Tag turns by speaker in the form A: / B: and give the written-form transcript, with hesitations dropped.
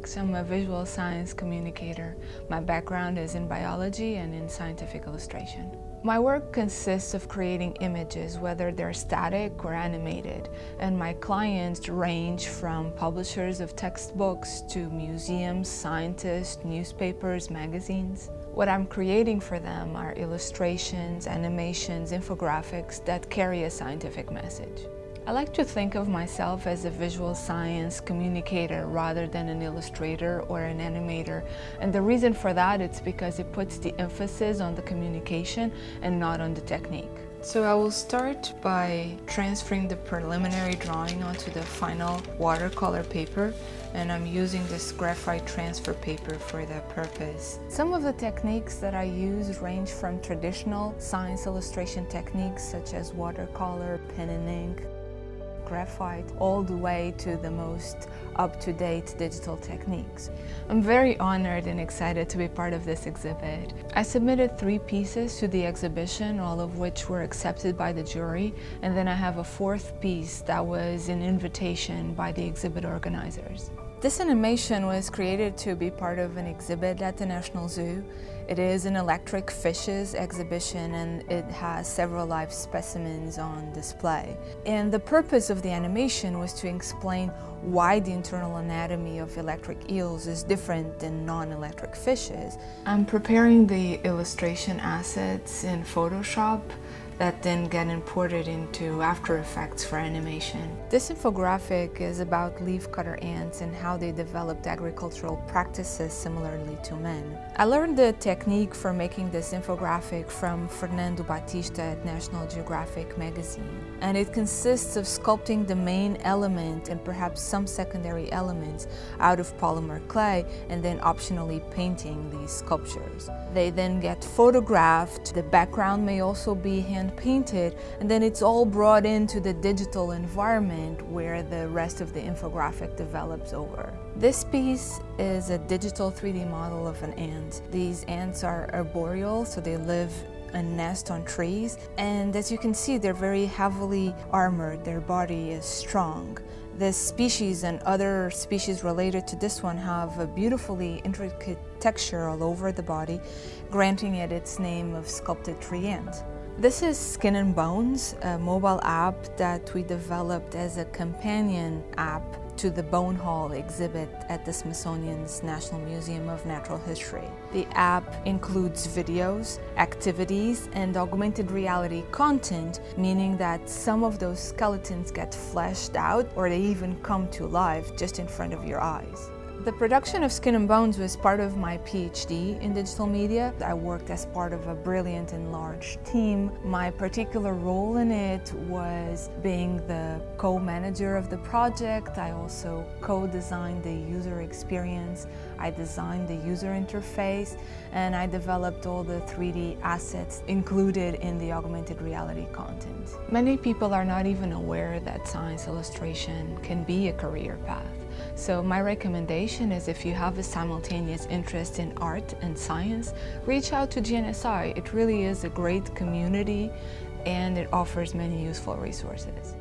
A: Marques. I'm a visual science communicator. My background is in biology and in scientific illustration. My work consists of creating images, whether they're static or animated, and my clients range from publishers of textbooks to museums, scientists, newspapers, magazines. What I'm creating for them are illustrations, animations, infographics that carry a scientific message. I like to think of myself as a visual science communicator rather than an illustrator or an animator. And the reason for that is because it puts the emphasis on the communication and not on the technique. So I will start by transferring the preliminary drawing onto the final watercolor paper, and I'm using this graphite transfer paper for that purpose. Some of the techniques that I use range from traditional science illustration techniques such as watercolor, pen and ink, graphite, all the way to the most up-to-date digital techniques. I'm very honored and excited to be part of this exhibit. I submitted 3 pieces to the exhibition, all of which were accepted by the jury, and then I have a 4th piece that was an invitation by the exhibit organizers. This animation was created to be part of an exhibit at the National Zoo. It is an electric fishes exhibition and it has several live specimens on display. And the purpose of the animation was to explain why the internal anatomy of electric eels is different than non-electric fishes. I'm preparing the illustration assets in Photoshop that then get imported into After Effects for animation. This infographic is about leafcutter ants and how they developed agricultural practices similarly to men. I learned the technique for making this infographic from Fernando Batista at National Geographic magazine. And it consists of sculpting the main element and perhaps some secondary elements out of polymer clay and then optionally painting these sculptures. They then get photographed, the background may also be hand painted, and then it's all brought into the digital environment where the rest of the infographic develops over. This piece is a digital 3D model of an ant. These ants are arboreal, so they live and nest on trees, and as you can see, they're very heavily armored. Their body is strong. This species and other species related to this one have a beautifully intricate texture all over the body, granting it its name of sculpted tree ant. This is Skin and Bones, a mobile app that we developed as a companion app to the Bone Hall exhibit at the Smithsonian's National Museum of Natural History. The app includes videos, activities, and augmented reality content, meaning that some of those skeletons get fleshed out or they even come to life just in front of your eyes. The production of Skin and Bones was part of my PhD in digital media. I worked as part of a brilliant and large team. My particular role in it was being the co-manager of the project. I also co-designed the user experience. I designed the user interface, and I developed all the 3D assets included in the augmented reality content. Many people are not even aware that science illustration can be a career path. So my recommendation is, if you have a simultaneous interest in art and science, reach out to GNSI. It really is a great community and it offers many useful resources.